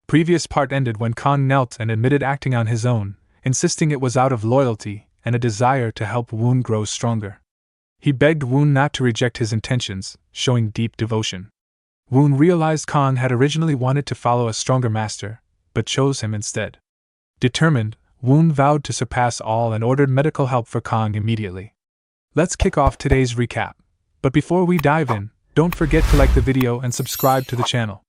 Previous part ended when Kong knelt and admitted acting on his own, insisting it was out of loyalty and a desire to help Woon grow stronger. He begged Woon not to reject his intentions, showing deep devotion. Woon realized Kong had originally wanted to follow a stronger master, but chose him instead. Determined, Woon vowed to surpass all and ordered medical help for Kong immediately. Let's kick off today's recap. But before we dive in, don't forget to like the video and subscribe to the channel.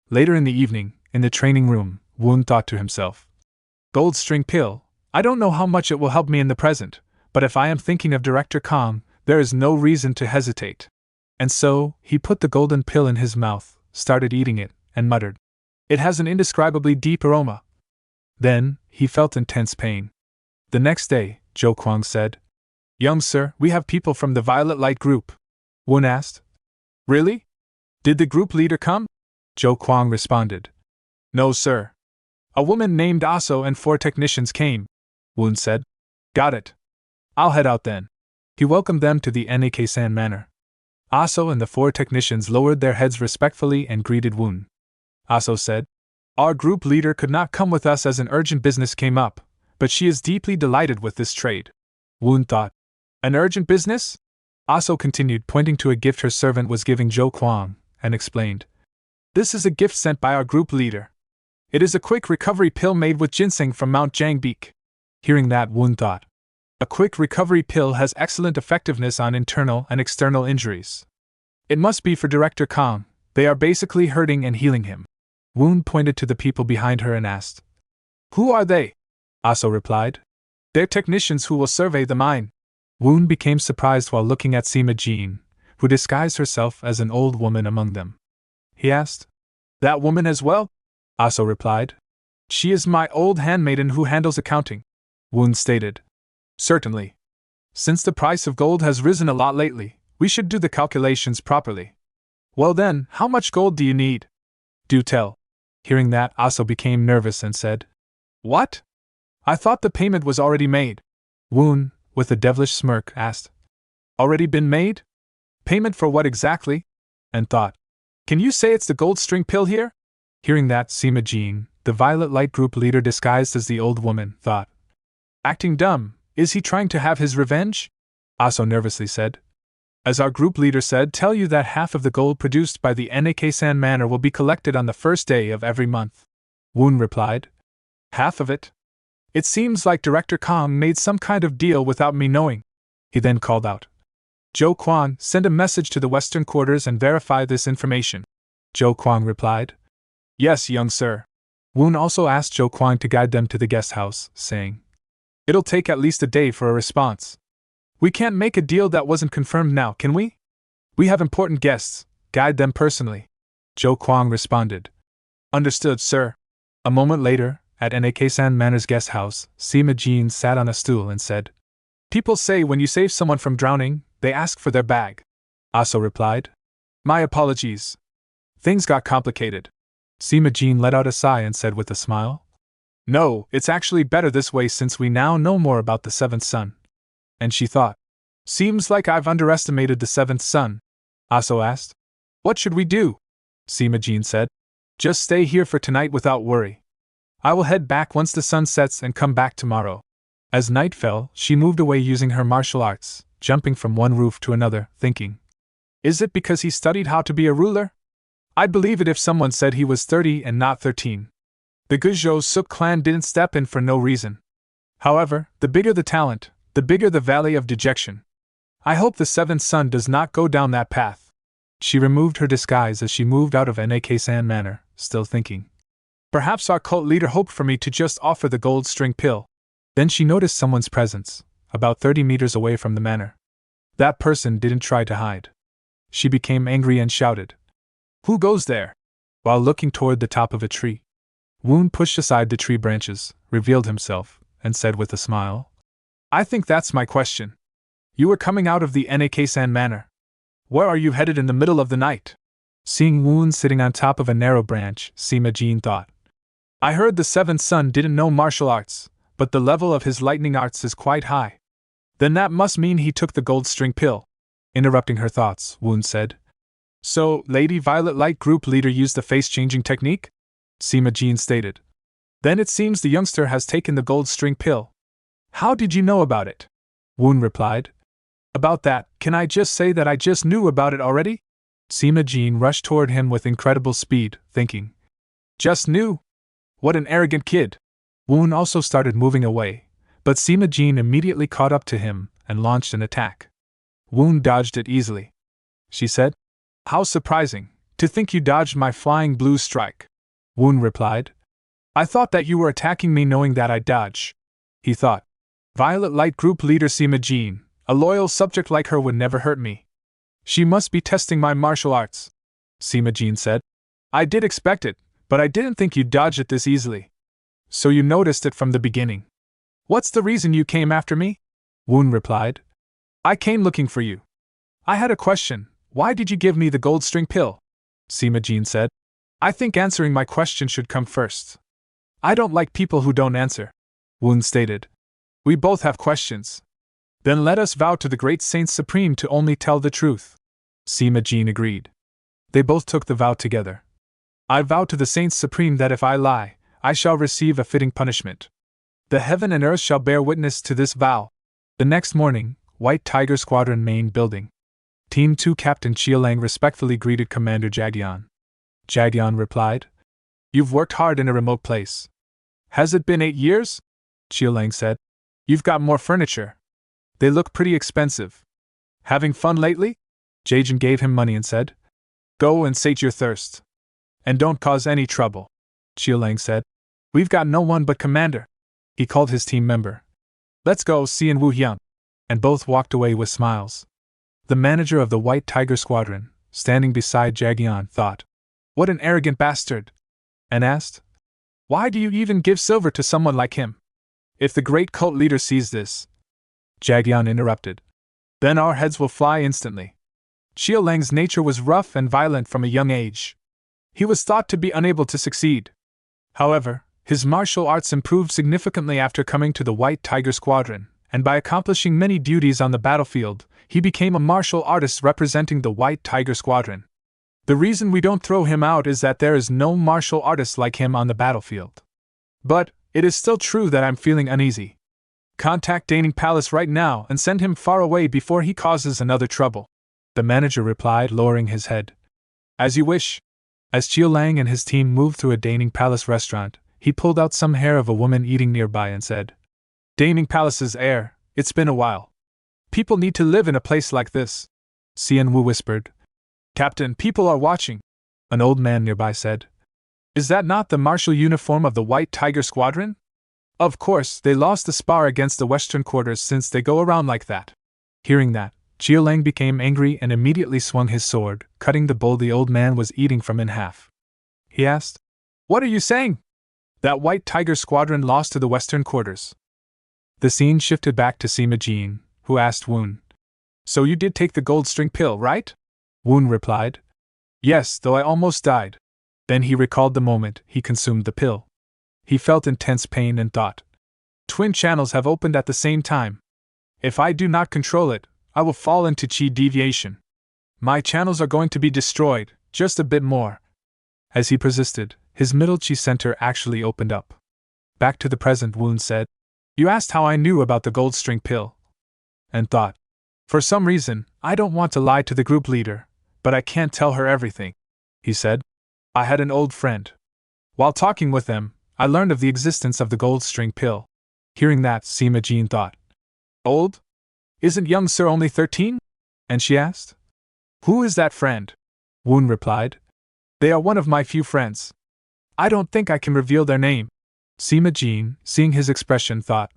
Later in the evening, in the training room, Woon thought to himself, "Gold string pill, I don't know how much it will help me in the present, but if I am thinking of Director Kong, there is no reason to hesitate." And so, he put the golden pill in his mouth, started eating it, and muttered, "It has an indescribably deep aroma." Then, he felt intense pain. The next day, Jo Kwang said, "Young sir, we have people from the Violet Light group." Woon asked, "Really? Did the group leader come?" Jo Kwang responded, "No, sir. A woman named Aso and 4 technicians came," Woon said. "Got it. I'll head out then." He welcomed them to the Anicap manor. Aso and the 4 technicians lowered their heads respectfully and greeted Woon. Aso said, "Our group leader could not come with us as an urgent business came up, but she is deeply delighted with this trade." Woon thought, "An urgent business?" Aso continued, pointing to a gift her servant was giving Jo Kwang, and explained, "This is a gift sent by our group leader. It is a quick recovery pill made with ginseng from Mount Jangbeek." Hearing that, Woon thought, "A quick recovery pill has excellent effectiveness on internal and external injuries. It must be for Director Kong. They are basically hurting and healing him." Woon pointed to the people behind her and asked, "Who are they?" Aso replied, "They're technicians who will survey the mine." Woon became surprised while looking at Sima Jean, who disguised herself as an old woman among them. He asked, "That woman as well?" Aso replied, "She is my old handmaiden who handles accounting." Woon stated, "Certainly. Since the price of gold has risen a lot lately, we should do the calculations properly." "Well then, how much gold do you need?" "Do tell." Hearing that, Aso became nervous and said, "What? I thought the payment was already made." Woon, with a devilish smirk, asked, "Already been made? Payment for what exactly?" And thought, "Can you say it's the gold string pill here?" Hearing that, Sima Jean, the Violet Light group leader disguised as the old woman, thought, "Acting dumb, is he trying to have his revenge?" Aso nervously said, "As our group leader said, tell you that half of the gold produced by the Anicap manor will be collected on the first day of every month." Woon replied, "Half of it? It seems like Director Kong made some kind of deal without me knowing." He then called out, "Jo Kwang, send a message to the western quarters and verify this information." Jo Kwang replied, "Yes, young sir." Woon also asked Jo Kwang to guide them to the guest house, saying, "It'll take at least a day for a response. We can't make a deal that wasn't confirmed now, can we? We have important guests, guide them personally." Jo Kwang responded, "Understood, sir." A moment later, at Anicap Manor's guest house, Sima Jean sat on a stool and said, "People say when you save someone from drowning, they ask for their bag." Aso replied, "My apologies. Things got complicated." Sima Jean let out a sigh and said with a smile, "No, it's actually better this way since we now know more about the 7th son." And she thought, "Seems like I've underestimated the 7th son." Aso asked, "What should we do?" Sima Jean said, "Just stay here for tonight without worry. I will head back once the sun sets and come back tomorrow." As night fell, she moved away using her martial arts, jumping from one roof to another, thinking, "Is it because he studied how to be a ruler? I'd believe it if someone said he was 30 and not 13. The Guizhou Suk clan didn't step in for no reason. However, the bigger the talent, the bigger the valley of dejection. I hope the 7th son does not go down that path." She removed her disguise as she moved out of Anicap Manor, still thinking, "Perhaps our cult leader hoped for me to just offer the gold string pill." Then she noticed someone's presence, about 30 meters away from the manor. That person didn't try to hide. She became angry and shouted, "Who goes there?" While looking toward the top of a tree, Woon pushed aside the tree branches, revealed himself, and said with a smile, "I think that's my question. You were coming out of the Anicap manor. Where are you headed in the middle of the night?" Seeing Woon sitting on top of a narrow branch, Sima Jean thought, "I heard the 7th son didn't know martial arts, but the level of his lightning arts is quite high. Then that must mean he took the gold string pill." Interrupting her thoughts, Woon said, "So, Lady Violet Light group leader used the face-changing technique?" Sima Jean stated. Then it seems the youngster has taken the gold string pill. How did you know about it? Woon replied. About that, can I just say that I just knew about it already? Sima Jean rushed toward him with incredible speed, thinking. Just knew? What an arrogant kid! Woon also started moving away, but Sima Jean immediately caught up to him and launched an attack. Woon dodged it easily. She said, How surprising, to think you dodged my flying blue strike. Woon replied, I thought that you were attacking me knowing that I'd dodge. He thought, Violet Light Group Leader Sima Jean, a loyal subject like her would never hurt me. She must be testing my martial arts. Sima Jean said, I did expect it, but I didn't think you'd dodge it this easily. So you noticed it from the beginning. What's the reason you came after me? Woon replied, I came looking for you. I had a question, why did you give me the gold string pill? Sima Jean said, I think answering my question should come first. I don't like people who don't answer. Woon stated, We both have questions. Then let us vow to the great Saints Supreme to only tell the truth. Sima Jean agreed. They both took the vow together. I vow to the Saints Supreme that if I lie, I shall receive a fitting punishment. The heaven and earth shall bear witness to this vow. The next morning, White Tiger Squadron main building. Team 2 Captain Chialang respectfully greeted Commander Jagyan. Jagyan replied, You've worked hard in a remote place. Has it been 8 years? Chialang said, You've got more furniture. They look pretty expensive. Having fun lately? Jagyan gave him money and said, Go and sate your thirst. And don't cause any trouble. Chialang said, We've got no one but Commander. He called his team member. Let's go, Xian Wu Hyun. And both walked away with smiles. The manager of the White Tiger Squadron, standing beside Jagyan, thought, What an arrogant bastard! And asked, Why do you even give silver to someone like him? If the great cult leader sees this. Jagyan interrupted. Then our heads will fly instantly. Chialang's nature was rough and violent from a young age. He was thought to be unable to succeed. However, his martial arts improved significantly after coming to the White Tiger Squadron, and by accomplishing many duties on the battlefield, he became a martial artist representing the White Tiger Squadron. The reason we don't throw him out is that there is no martial artist like him on the battlefield. But, it is still true that I'm feeling uneasy. Contact Daning Palace right now and send him far away before he causes another trouble. The manager replied, lowering his head. As you wish. As Chialang and his team moved through a Daning Palace restaurant, he pulled out some hair of a woman eating nearby and said, Daning Palace's heir, it's been a while. People need to live in a place like this. Xian Wu whispered. Captain, people are watching. An old man nearby said. Is that not the martial uniform of the White Tiger Squadron? Of course, they lost the spar against the Western quarters since they go around like that. Hearing that, Chialang became angry and immediately swung his sword, cutting the bowl the old man was eating from in half. He asked, What are you saying? That White Tiger Squadron lost to the Western quarters. The scene shifted back to Sima Jean, who asked Woon. So you did take the gold string pill, right? Woon replied. Yes, though I almost died. Then he recalled the moment he consumed the pill. He felt intense pain and thought. Twin channels have opened at the same time. If I do not control it, I will fall into chi deviation. My channels are going to be destroyed, just a bit more. As he persisted, his middle chi center actually opened up. Back to the present, Woon said. You asked how I knew about the gold string pill. And thought. For some reason, I don't want to lie to the group leader, but I can't tell her everything. He said. I had an old friend. While talking with them, I learned of the existence of the gold string pill. Hearing that, Sima Jean thought. Old? Isn't young sir only 13? And she asked. Who is that friend? Woon replied. They are one of my few friends. I don't think I can reveal their name. Sima Jean, seeing his expression, thought.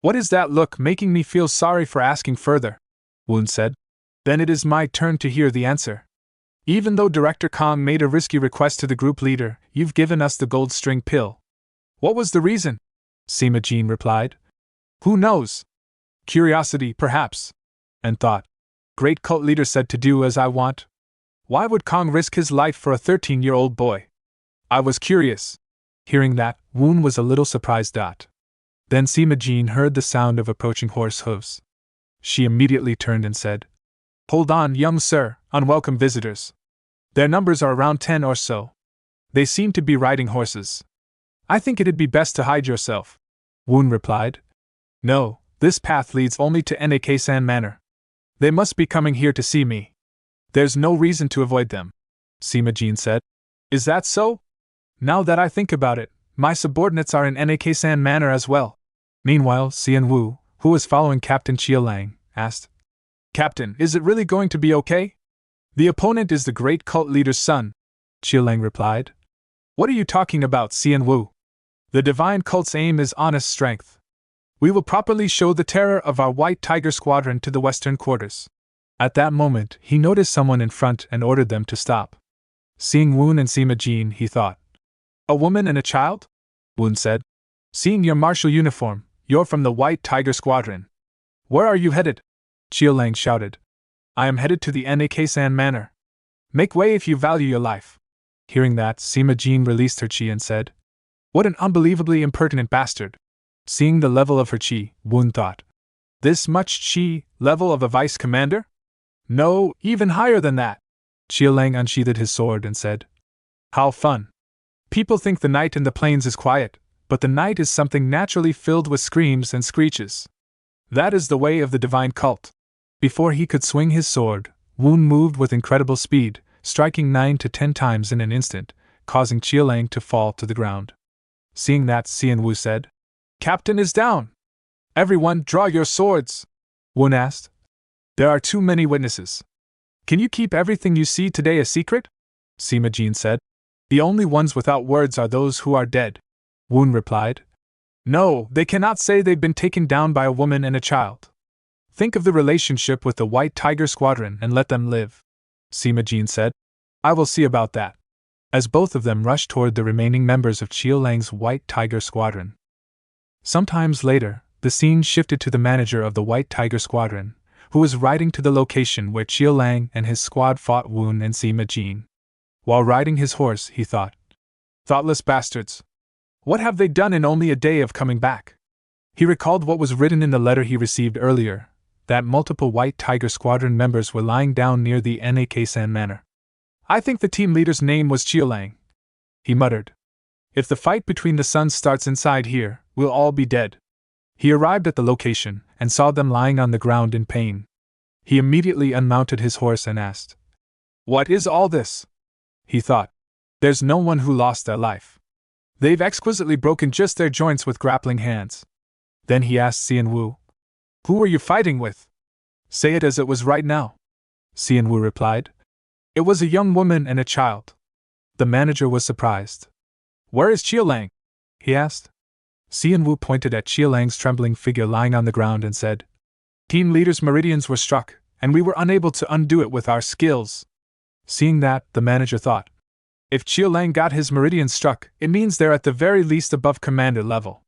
What is that look making me feel sorry for asking further? Woon said. Then it is my turn to hear the answer. Even though Director Kong made a risky request to the group leader, you've given us the gold string pill. What was the reason? Sima Jean replied. Who knows? Curiosity, perhaps. And thought. Great cult leader said to do as I want. Why would Kong risk his life for a 13-year-old boy? I was curious. Hearing that, Woon was a little surprised. Then Sima Jean heard the sound of approaching horse hooves. She immediately turned and said, Hold on, young sir, unwelcome visitors. Their numbers are around 10 or so. They seem to be riding horses. I think it'd be best to hide yourself, Woon replied. No, this path leads only to Nek-san Manor. They must be coming here to see me. There's no reason to avoid them, Sima Jin said. Is that so? Now that I think about it, my subordinates are in Nek-san Manor as well. Meanwhile, Xian Wu, who was following Captain Chia Lang, asked, Captain, is it really going to be okay? The opponent is the great cult leader's son, Chia Lang replied. What are you talking about, Xian Wu? The divine cult's aim is honest strength. We will properly show the terror of our white tiger squadron to the western quarters. At that moment, he noticed someone in front and ordered them to stop. Seeing Woon and Sima Jin, he thought, a woman and a child? Woon said. Seeing your martial uniform, you're from the white tiger squadron. Where are you headed? Chia Lang shouted. I am headed to the Nek-san Manor. Make way if you value your life. Hearing that, Sima Jin released her chi and said, What an unbelievably impertinent bastard. Seeing the level of her chi, Woon thought, this much chi, level of a vice commander? No, even higher than that. Chia Lang unsheathed his sword and said, How fun. People think the night in the plains is quiet, but the night is something naturally filled with screams and screeches. That is the way of the divine cult. Before he could swing his sword, Woon moved with incredible speed, striking 9 to 10 times in an instant, causing Chia Lang to fall to the ground. Seeing that, Xian Wu said, Captain is down. Everyone, draw your swords, Woon asked. There are too many witnesses. Can you keep everything you see today a secret? Sima Jin said. The only ones without words are those who are dead, Woon replied. No, they cannot say they've been taken down by a woman and a child. Think of the relationship with the White Tiger Squadron and let them live, Sima Jin said. I will see about that. As both of them rushed toward the remaining members of Chia Lang's White Tiger Squadron. Sometimes later, the scene shifted to the manager of the White Tiger Squadron, who was riding to the location where Chia Lang and his squad fought Woon and Sima Jin. While riding his horse, he thought, Thoughtless bastards. What have they done in only a day of coming back? He recalled what was written in the letter he received earlier, that multiple White Tiger Squadron members were lying down near the Nek-san Manor. I think the team leader's name was Chia Lang, he muttered. If the fight between the sons starts inside here, we'll all be dead. He arrived at the location and saw them lying on the ground in pain. He immediately unmounted his horse and asked, What is all this? He thought, There's no one who lost their life. They've exquisitely broken just their joints with grappling hands. Then he asked Xian Wu, Who were you fighting with? Say it as it was right now. Xian Wu replied, It was a young woman and a child. The manager was surprised. Where is Chia Lang? He asked. Xian Wu pointed at Chia Lang's trembling figure lying on the ground and said, Team leader's meridians were struck, and we were unable to undo it with our skills. Seeing that, the manager thought, If Chia Lang got his meridians struck, it means they're at the very least above commander level.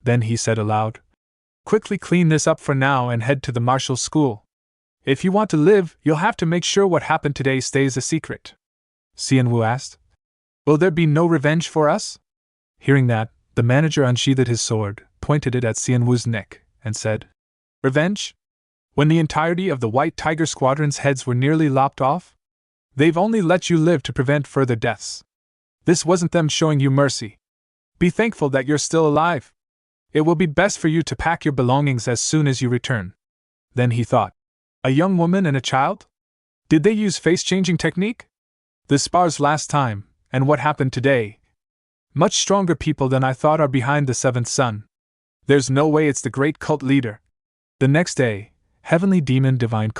Then he said aloud, Quickly clean this up for now and head to the martial school. If you want to live, you'll have to make sure what happened today stays a secret. Xian Wu asked, Will there be no revenge for us? Hearing that, the manager unsheathed his sword, pointed it at Xian Wu's neck, and said, Revenge? When the entirety of the White Tiger Squadron's heads were nearly lopped off? They've only let you live to prevent further deaths. This wasn't them showing you mercy. Be thankful that you're still alive. It will be best for you to pack your belongings as soon as you return. Then he thought, A young woman and a child? Did they use face-changing technique? The spars last time, and what happened today? Much stronger people than I thought are behind the seventh sun. There's no way it's the great cult leader. The next day, Heavenly Demon Divine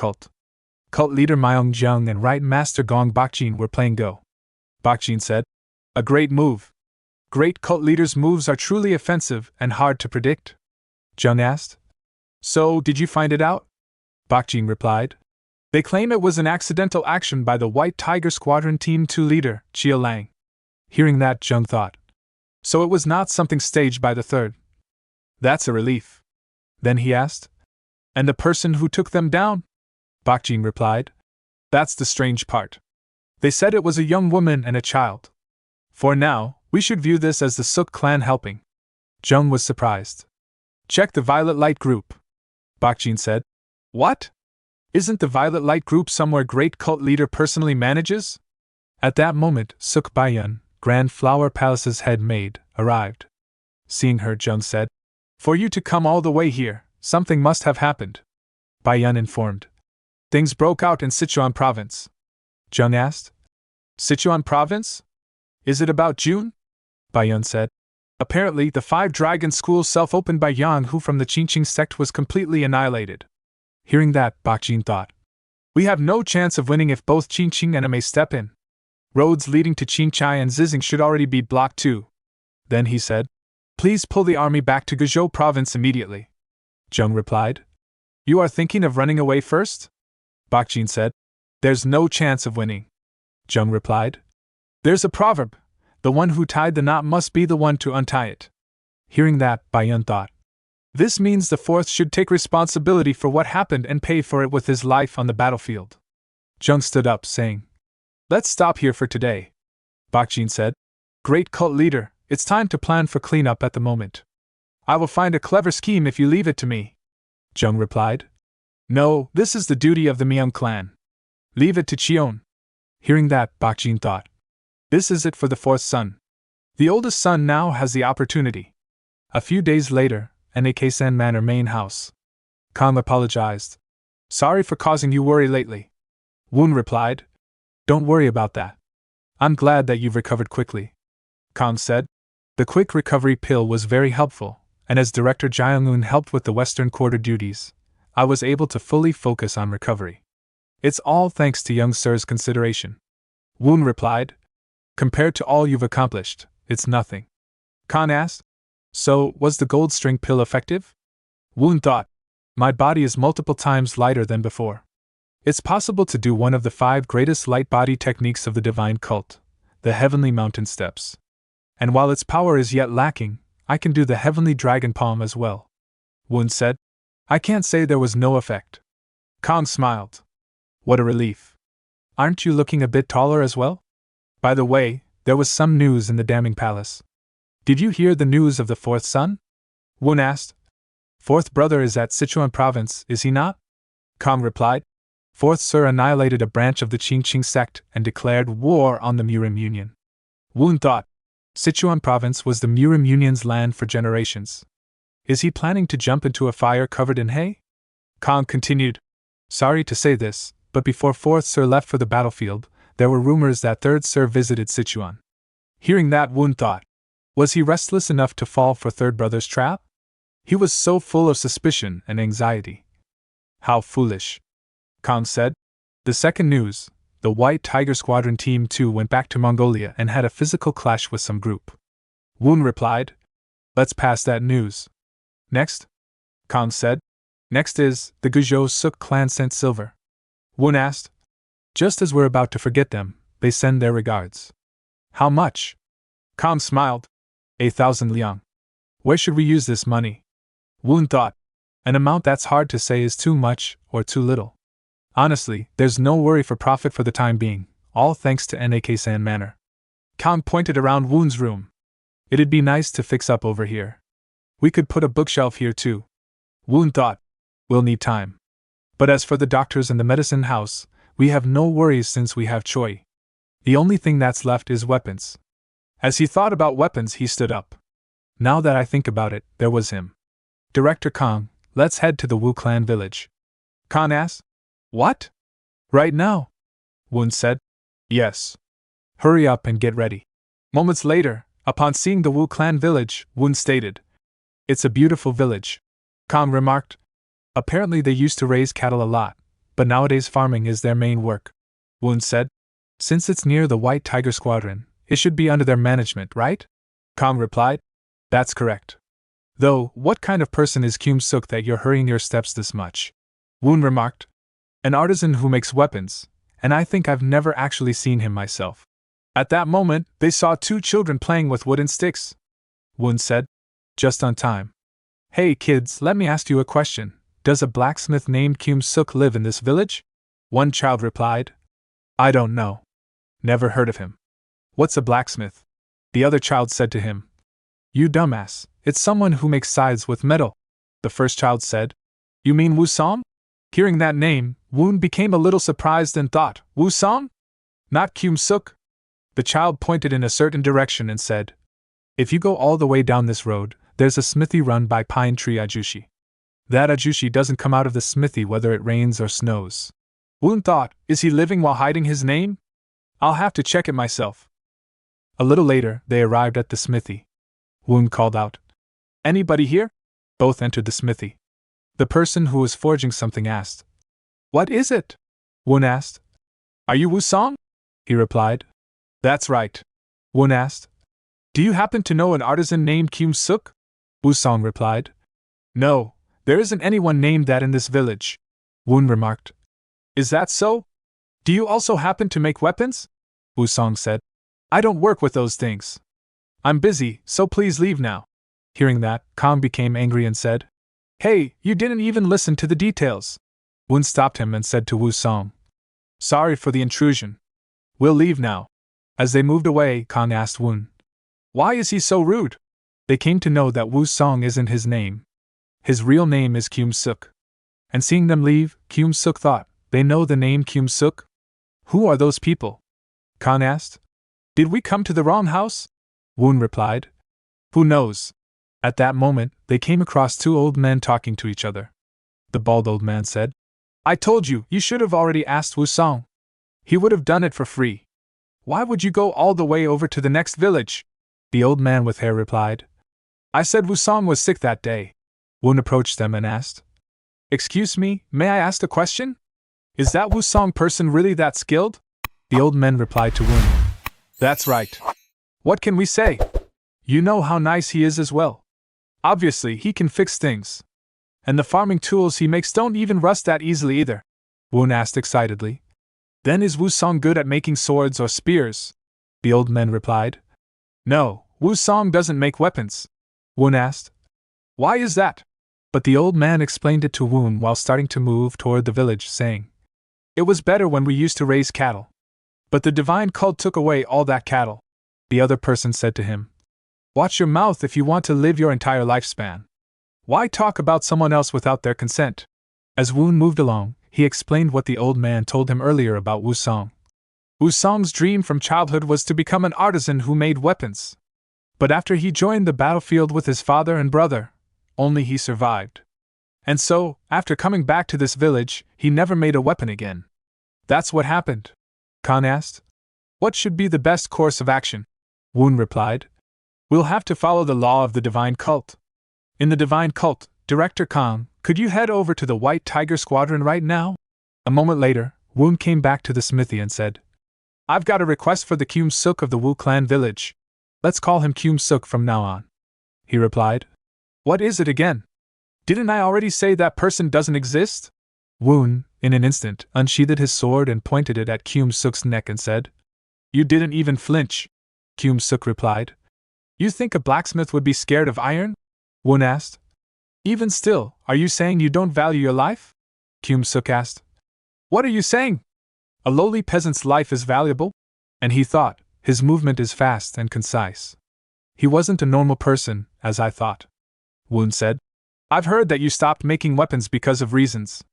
Cult leader Myung Jung and Right Master Gong Bakjin were playing Go. Bakjin said, A great move. Great cult leaders' moves are truly offensive and hard to predict. Jung asked, So, did you find it out? Bakjin replied, They claim it was an accidental action by the White Tiger Squadron Team 2 leader, Chia Lang. Hearing that, Jung thought, So it was not something staged by the third. That's a relief. Then he asked, And the person who took them down? Bakjin replied, That's the strange part. They said it was a young woman and a child. For now, we should view this as the Suk clan helping. Jung was surprised. Check the Violet Light group, Bakjin said. What? Isn't the Violet Light group somewhere great cult leader personally manages? At that moment, Suk Baiyun, Grand Flower Palace's head maid, arrived. Seeing her, Jung said, "For you to come all the way here, something must have happened." Baiyun informed. "Things broke out in Sichuan province." Jung asked. "Sichuan province? Is it about June?" Baiyun said. "Apparently, the 5-dragon school self-opened by Yang Hu from the Qingqing sect was completely annihilated." Hearing that, Bakjin thought, "We have no chance of winning if both Qingqing and Ame step in. Roads leading to Qingchai and Zizing should already be blocked too." Then he said, "Please pull the army back to Guizhou province immediately." Jung replied, "You are thinking of running away first?" Bakjin said, "There's no chance of winning." Jung replied, "There's a proverb, the one who tied the knot must be the one to untie it." Hearing that, Baiyun thought, "This means the fourth should take responsibility for what happened and pay for it with his life on the battlefield." Jung stood up, saying, "Let's stop here for today." Bakjin said, "Great cult leader, it's time to plan for cleanup at the moment. I will find a clever scheme if you leave it to me." Jung replied, "No, this is the duty of the Miang clan. Leave it to Chion." Hearing that, Bakjin thought, "This is it for the fourth son. The oldest son now has the opportunity." A few days later, Anicaps Manor main house. Kang apologized. "Sorry for causing you worry lately." Woon replied, "Don't worry about that. I'm glad that you've recovered quickly." Kang said, "The quick recovery pill was very helpful, and as Director Jiangun helped with the Western Quarter duties, I was able to fully focus on recovery. It's all thanks to young sir's consideration." Woon replied, "Compared to all you've accomplished, it's nothing." Kang asked, "So, was the gold string pill effective?" Woon thought, "My body is multiple times lighter than before. It's possible to do one of the 5 greatest light body techniques of the divine cult, the heavenly mountain steps. And while its power is yet lacking, I can do the heavenly dragon palm as well." Woon said, "I can't say there was no effect." Kang smiled. "What a relief. Aren't you looking a bit taller as well? By the way, there was some news in the damning palace. Did you hear the news of the fourth son?" Woon asked. "Fourth brother is at Sichuan province, is he not?" Kang replied. "Fourth sir annihilated a branch of the Qingqing sect and declared war on the Murim Union." Woon thought, Sichuan province was the Murim Union's land for generations. Is he planning to jump into a fire covered in hay? Kang continued, "Sorry to say this, but before fourth sir left for the battlefield, there were rumors that third sir visited Sichuan." Hearing that, Woon thought, was he restless enough to fall for third brother's trap? He was so full of suspicion and anxiety. How foolish. Kang said, "The second news, the White Tiger Squadron Team 2 went back to Mongolia and had a physical clash with some group." Woon replied, "Let's pass that news." "Next?" Kang said, "Next is, the Guizhou Suk clan sent silver." Woon asked, "Just as we're about to forget them, they send their regards." "How much?" Kang smiled. 8,000 liang. Where should we use this money?" Woon thought, an amount that's hard to say is too much or too little. Honestly, there's no worry for profit for the time being, all thanks to Anicaps Manor. Kang pointed around Woon's room. "It'd be nice to fix up over here. We could put a bookshelf here too." Woon thought, "We'll need time. But as for the doctors and the medicine house, we have no worries since we have Choi. The only thing that's left is weapons." As he thought about weapons, he stood up. "Now that I think about it, there was him. Director Kang, let's head to the Wu clan village." Kang asked, "What? Right now?" Woon said, "Yes. Hurry up and get ready." Moments later, upon seeing the Wu clan village, Woon stated, "It's a beautiful village." Kang remarked, "Apparently they used to raise cattle a lot, but nowadays farming is their main work." Woon said, "Since it's near the White Tiger Squadron, it should be under their management, right?" Kang replied, "That's correct. Though, what kind of person is Kyum Suk that you're hurrying your steps this much?" Woon remarked, "An artisan who makes weapons, and I think I've never actually seen him myself." At that moment, they saw 2 children playing with wooden sticks. Woon said, "Just on time. Hey kids, let me ask you a question. Does a blacksmith named Kyum Suk live in this village?" One child replied, "I don't know. Never heard of him." "What's a blacksmith?" The other child said to him. "You dumbass, it's someone who makes scythes with metal." The first child said, "You mean Wu Song?" Hearing that name, Woon became a little surprised and thought, "Wu Song? Not Kyum Suk?" The child pointed in a certain direction and said, "If you go all the way down this road, there's a smithy run by Pine Tree Ajushi. That Ajushi doesn't come out of the smithy whether it rains or snows." Woon thought, is he living while hiding his name? I'll have to check it myself. A little later, they arrived at the smithy. Woon called out, "Anybody here?" Both entered the smithy. The person who was forging something asked, "What is it?" Woon asked. "Are you Woo-song?" He replied. "That's right." Woon asked, "Do you happen to know an artisan named Kyum-suk?" Woo-song replied, "No, there isn't anyone named that in this village." Woon remarked, "Is that so? Do you also happen to make weapons?" Woo-song said, "I don't work with those things. I'm busy, so please leave now." Hearing that, Kong became angry and said, "Hey, you didn't even listen to the details." Woon stopped him and said to Woo-song, "Sorry for the intrusion. We'll leave now." As they moved away, Kong asked Woon, "Why is he so rude?" They came to know that Woo-song isn't his name. His real name is Kyum-suk. And seeing them leave, Kyum-suk thought, they know the name Kyum-suk? Who are those people? Kong asked. "Did we come to the wrong house?" Woon replied, "Who knows?" At that moment, they came across two old men talking to each other. The bald old man said, "I told you, you should have already asked Woo-song. He would have done it for free. Why would you go all the way over to the next village?" The old man with hair replied, "I said Woo-song was sick that day." Woon approached them and asked, "Excuse me, may I ask a question? Is that Woo-song person really that skilled?" The old men replied to Woon, "That's right. What can we say? You know how nice he is as well. Obviously, he can fix things. And the farming tools he makes don't even rust that easily either." Woon asked excitedly, "Then is Woo-song good at making swords or spears?" The old men replied, "No, Woo-song doesn't make weapons." Woon asked, "Why is that?" But the old man explained it to Woon while starting to move toward the village, saying, "It was better when we used to raise cattle. But the divine cult took away all that cattle." The other person said to him, "Watch your mouth if you want to live your entire lifespan. Why talk about someone else without their consent?" As Woon moved along, he explained what the old man told him earlier about Woo-song. Woo-song's dream from childhood was to become an artisan who made weapons. But after he joined the battlefield with his father and brother, only he survived. And so, after coming back to this village, he never made a weapon again. That's what happened. Khan asked, "What should be the best course of action?" Woon replied, "We'll have to follow the law of the divine cult. In the divine cult, Director Khan, could you head over to the White Tiger Squadron right now?" A moment later, Woon came back to the smithy and said, "I've got a request for the Kyum-suk of the Wu clan village. Let's call him Kyum-suk from now on." He replied, "What is it again? Didn't I already say that person doesn't exist?" Woon, in an instant, unsheathed his sword and pointed it at Kyum-suk's neck and said, "You didn't even flinch." Kyum-suk replied, "You think a blacksmith would be scared of iron?" Woon asked. "Even still, are you saying you don't value your life?" Kyum-suk asked. "What are you saying? A lowly peasant's life is valuable?" And he thought, his movement is fast and concise. He wasn't a normal person, as I thought. Woon said, "I've heard that you stopped making weapons because of reasons.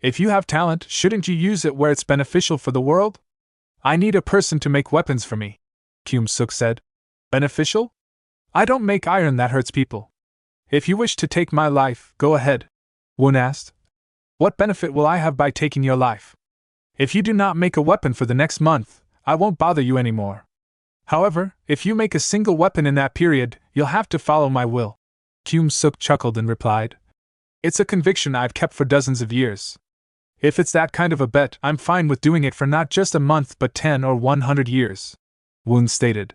If you have talent, shouldn't you use it where it's beneficial for the world?" "I need a person to make weapons for me," Kyum-suk said. "Beneficial? I don't make iron that hurts people. If you wish to take my life, go ahead." Woon asked, "What benefit will I have by taking your life? If you do not make a weapon for the next month, I won't bother you anymore. However, if you make a single weapon in that period, you'll have to follow my will." Kyum-suk chuckled and replied, "It's a conviction I've kept for dozens of years. If it's that kind of a bet, I'm fine with doing it for not just a month but 10 or 100 years. Woon stated.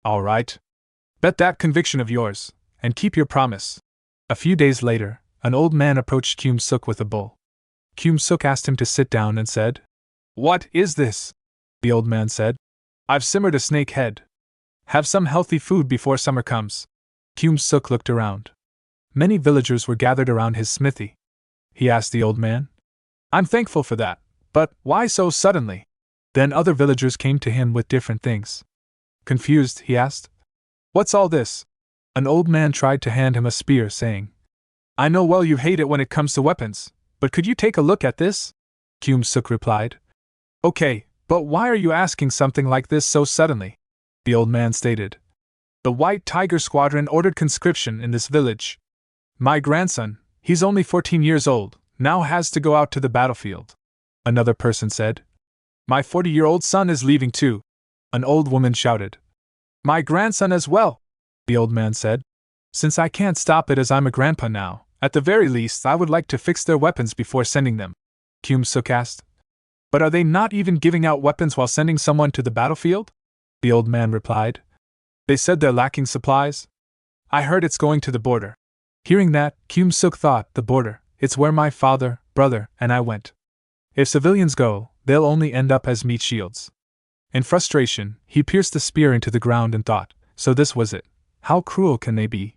"All right. Bet that conviction of yours, and keep your promise." A few days later, an old man approached Kyum-suk with a bowl. Kyum-suk asked him to sit down and said, "What is this?" The old man said, "I've simmered a snake head. Have some healthy food before summer comes." Kyum-suk looked around. Many villagers were gathered around his smithy. He asked the old man, "I'm thankful for that, but why so suddenly?" Then other villagers came to him with different things. Confused, he asked, "What's all this?" An old man tried to hand him a spear, saying, "I know well you hate it when it comes to weapons, but could you take a look at this?" Kyum-suk replied, "Okay, But why are you asking something like this so suddenly? The old man stated. The White Tiger Squadron ordered conscription in this village. My grandson, he's only 14 years old, now has to go out to the battlefield. Another person said. My 40-year-old son is leaving too. An old woman shouted. My grandson as well, the old man said. Since I can't stop it as I'm a grandpa now, at the very least I would like to fix their weapons before sending them, Kyum-suk asked. But are they not even giving out weapons while sending someone to the battlefield? The old man replied. They said they're lacking supplies. I heard it's going to the border. Hearing that, Kyum-suk thought, the border, it's where my father, brother, and I went. If civilians go, they'll only end up as meat shields. In frustration, he pierced the spear into the ground and thought, so this was it. How cruel can they be?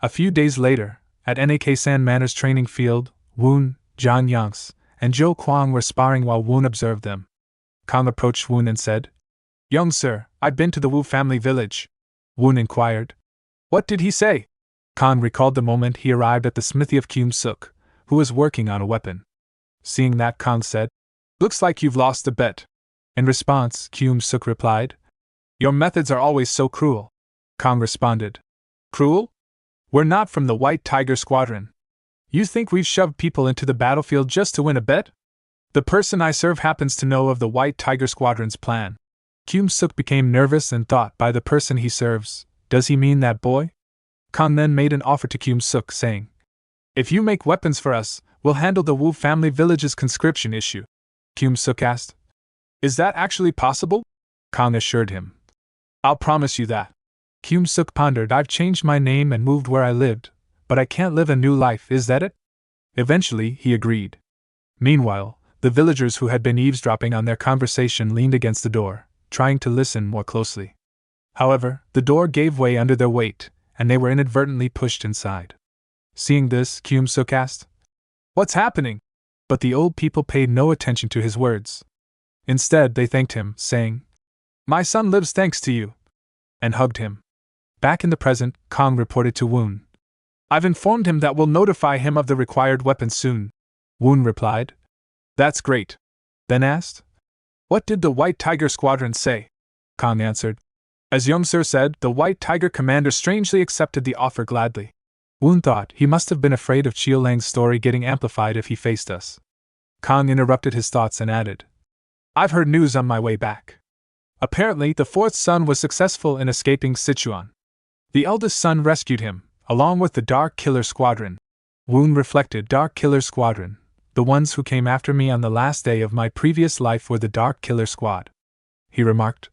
A few days later, at Nak-san Manor's training field, Woon, John Yanks, and Joe Kwang were sparring while Woon observed them. Kang approached Woon and said, Young sir, I've been to the Wu family village. Woon inquired. What did he say? Kang recalled the moment he arrived at the smithy of Kyum-suk, who was working on a weapon. Seeing that, Kang said, Looks like you've lost a bet. In response, Kyum-suk replied, Your methods are always so cruel. Kang responded, Cruel? We're not from the White Tiger Squadron. You think we've shoved people into the battlefield just to win a bet? The person I serve happens to know of the White Tiger Squadron's plan. Kyum-suk became nervous and thought, by the person he serves, does he mean that boy? Kang then made an offer to Kyum-suk, saying, If you make weapons for us, we'll handle the Wu family village's conscription issue. Kyum-suk asked, Is that actually possible? Kang assured him. I'll promise you that. Kyum-suk pondered. I've changed my name and moved where I lived, but I can't live a new life, is that it? Eventually, he agreed. Meanwhile, the villagers who had been eavesdropping on their conversation leaned against the door, trying to listen more closely. However, the door gave way under their weight, and they were inadvertently pushed inside. Seeing this, Kyum-suk asked, What's happening? But the old people paid no attention to his words. Instead, they thanked him, saying, My son lives thanks to you, and hugged him. Back in the present, Kang reported to Woon. I've informed him that we'll notify him of the required weapons soon. Woon replied. That's great. Then asked, What did the White Tiger Squadron say? Kang answered. As Young Sir said, the White Tiger commander strangely accepted the offer gladly. Woon thought he must have been afraid of Chiu Lang's story getting amplified if he faced us. Kang interrupted his thoughts and added, I've heard news on my way back. Apparently, the fourth son was successful in escaping Sichuan. The eldest son rescued him, along with the Dark Killer Squadron. Woon reflected. Dark Killer Squadron. The ones who came after me on the last day of my previous life were the Dark Killer Squad. He remarked.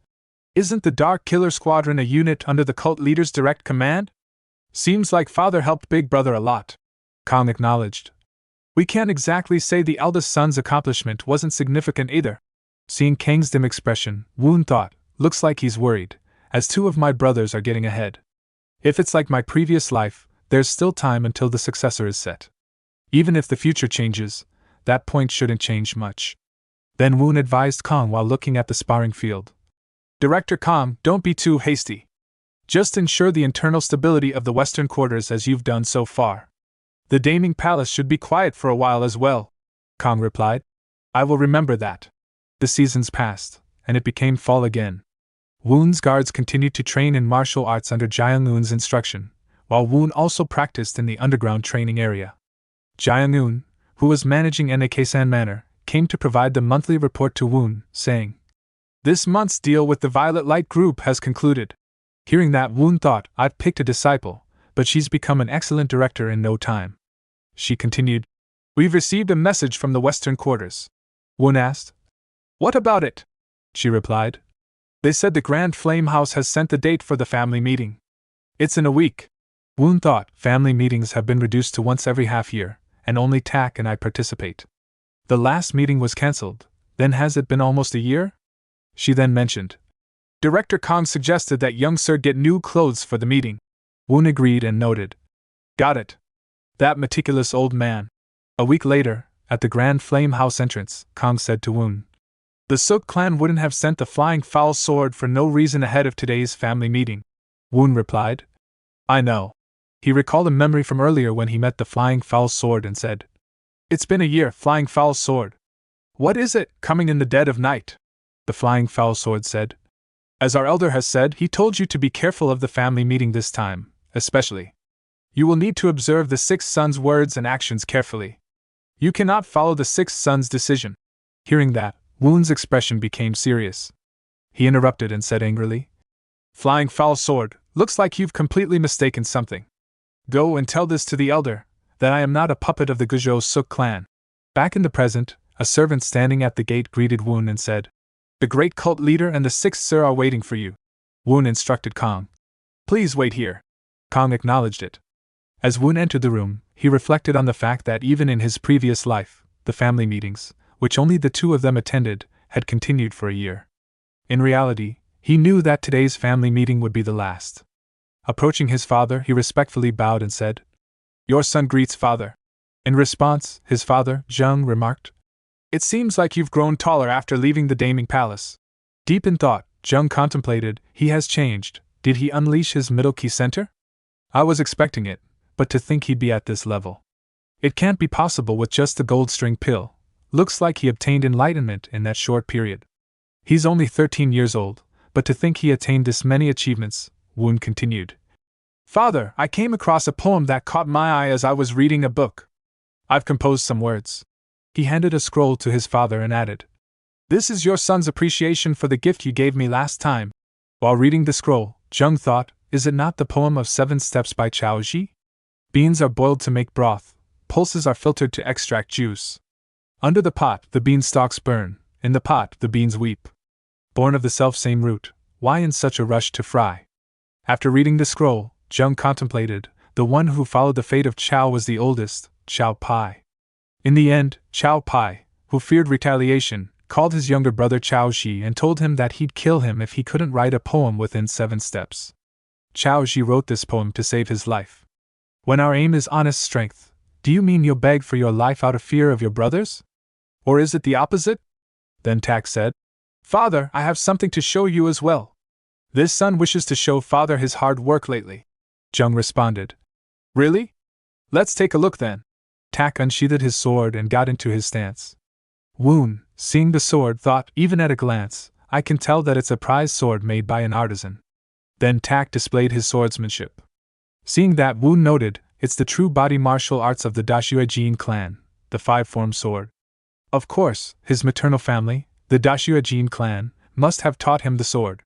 Isn't the Dark Killer Squadron a unit under the cult leader's direct command? Seems like father helped Big Brother a lot. Kang acknowledged. We can't exactly say the eldest son's accomplishment wasn't significant either. Seeing Kang's dim expression, Woon thought, looks like he's worried, as two of my brothers are getting ahead. If it's like my previous life, there's still time until the successor is set. Even if the future changes, that point shouldn't change much. Then Woon advised Kang while looking at the sparring field. Director Kang, don't be too hasty. Just ensure the internal stability of the western quarters as you've done so far. The Daming Palace should be quiet for a while as well, Kang replied. I will remember that. The seasons passed, and it became fall again. Woon's guards continued to train in martial arts under Jaeyoung-eun's instruction, while Woon also practiced in the underground training area. Jaeyoung-eun, who was managing Nak-san Manor, came to provide the monthly report to Woon, saying, This month's deal with the Violet Light Group has concluded. Hearing that, Woon thought, I've picked a disciple, but she's become an excellent director in no time. She continued, We've received a message from the western quarters. Woon asked, What about it? She replied, They said the Grand Flame House has sent the date for the family meeting. It's in a week. Woon thought, family meetings have been reduced to once every half year, and only Tak and I participate. The last meeting was cancelled, then has it been almost a year? She then mentioned. Director Kang suggested that Young Sir get new clothes for the meeting. Woon agreed and noted. Got it. That meticulous old man. A week later, at the Grand Flame House entrance, Kang said to Woon. The Suk clan wouldn't have sent the Flying Foul Sword for no reason ahead of today's family meeting. Woon replied. I know. He recalled a memory from earlier when he met the Flying Foul Sword and said, It's been a year, Flying Foul Sword. What is it, coming in the dead of night? The flying foul sword said. As our elder has said, he told you to be careful of the family meeting this time, especially. You will need to observe the sixth son's words and actions carefully. You cannot follow the sixth son's decision. Hearing that, Woon's expression became serious. He interrupted and said angrily, Flying foul sword, looks like you've completely mistaken something. Go and tell this to the elder, that I am not a puppet of the Guizhou Suk clan. Back in the present, a servant standing at the gate greeted Woon and said, The great cult leader and the sixth sir are waiting for you. Woon instructed Kong. Please wait here. Kong acknowledged it. As Woon entered the room, he reflected on the fact that even in his previous life, the family meetings, which only the two of them attended, had continued for a year. In reality, he knew that today's family meeting would be the last. Approaching his father, he respectfully bowed and said, Your son greets father. In response, his father, Zheng, remarked, It seems like you've grown taller after leaving the Daming Palace. Deep in thought, Zheng contemplated, he has changed. Did he unleash his middle key center? I was expecting it, but to think he'd be at this level. It can't be possible with just the gold string pill. Looks like he obtained enlightenment in that short period. He's only 13 years old, but to think he attained this many achievements, Woon continued. Father, I came across a poem that caught my eye as I was reading a book. I've composed some words. He handed a scroll to his father and added, This is your son's appreciation for the gift you gave me last time. While reading the scroll, Zheng thought, Is it not the poem of 7 Steps by Chao Ji? Beans are boiled to make broth, pulses are filtered to extract juice. Under the pot, the beanstalks burn, in the pot, the beans weep. Born of the self-same root, why in such a rush to fry? After reading the scroll, Zheng contemplated, the one who followed the fate of Chao was the oldest, Chao Pai. In the end, Chao Pai, who feared retaliation, called his younger brother Chao Ji and told him that he'd kill him if he couldn't write a poem within 7 steps. Chao Ji wrote this poem to save his life. When our aim is honest strength, do you mean you'll beg for your life out of fear of your brothers? Or is it the opposite? Then Tak said, Father, I have something to show you as well. This son wishes to show father his hard work lately. Zheng responded. Really? Let's take a look then. Tak unsheathed his sword and got into his stance. Woon, seeing the sword, thought, even at a glance, I can tell that it's a prize sword made by an artisan. Then Tak displayed his swordsmanship. Seeing that, Woon noted, it's the true body martial arts of the Dashuajin clan, the 5-form sword. Of course, his maternal family, the Dashuajin clan, must have taught him the sword.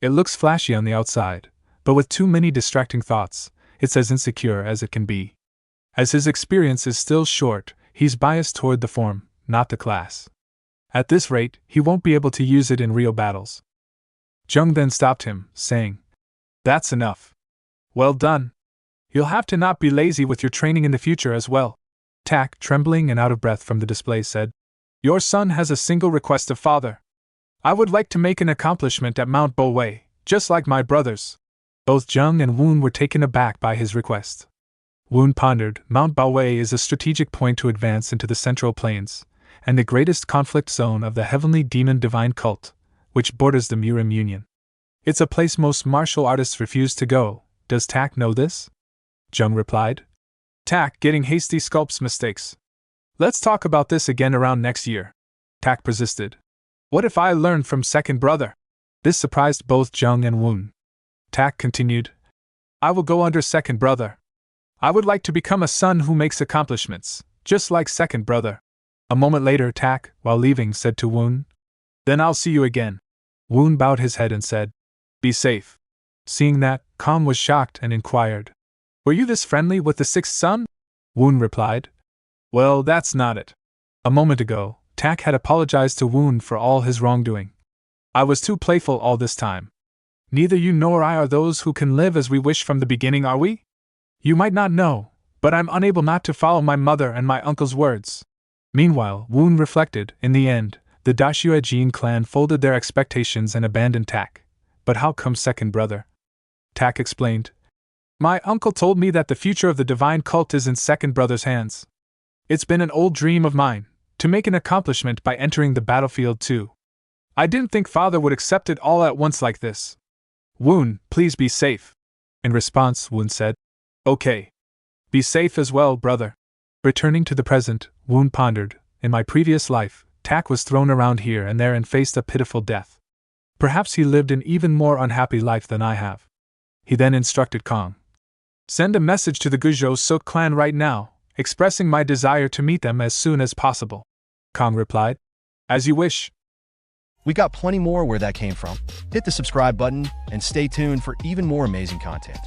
It looks flashy on the outside, but with too many distracting thoughts, it's as insecure as it can be. As his experience is still short, he's biased toward the form, not the class. At this rate, he won't be able to use it in real battles. Zheng then stopped him, saying, That's enough. Well done. You'll have to not be lazy with your training in the future as well. Tak, trembling and out of breath from the display, said, Your son has a single request of father. I would like to make an accomplishment at Mount Bowei, just like my brothers. Both Zheng and Woon were taken aback by his request. Woon pondered, Mount Bowei is a strategic point to advance into the Central Plains, and the greatest conflict zone of the heavenly demon divine cult, which borders the Murim Union. It's a place most martial artists refuse to go. Does Tak know this? Zheng replied. Tak getting hasty sculpts mistakes. Let's talk about this again around next year. Tak persisted. What if I learn from second brother? This surprised both Zheng and Woon. Tak continued. I will go under second brother. I would like to become a son who makes accomplishments, just like second brother. A moment later, Tak, while leaving, said to Woon, Then I'll see you again. Woon bowed his head and said, Be safe. Seeing that, Kong was shocked and inquired, Were you this friendly with the sixth son? Woon replied, Well, that's not it. A moment ago, Tak had apologized to Woon for all his wrongdoing. I was too playful all this time. Neither you nor I are those who can live as we wish from the beginning, are we? You might not know, but I'm unable not to follow my mother and my uncle's words. Meanwhile, Woon reflected, in the end, the Dashuajin clan folded their expectations and abandoned Tak. But how come second brother? Tak explained. My uncle told me that the future of the divine cult is in second brother's hands. It's been an old dream of mine, to make an accomplishment by entering the battlefield too. I didn't think father would accept it all at once like this. Woon, please be safe. In response, Woon said, Okay. Be safe as well, brother. Returning to the present, Woon pondered, in my previous life, Tak was thrown around here and there and faced a pitiful death. Perhaps he lived an even more unhappy life than I have. He then instructed Kong. Send a message to the Guizhou Sook clan right now, expressing my desire to meet them as soon as possible. Kong replied. As you wish. We got plenty more where that came from. Hit the subscribe button and stay tuned for even more amazing content.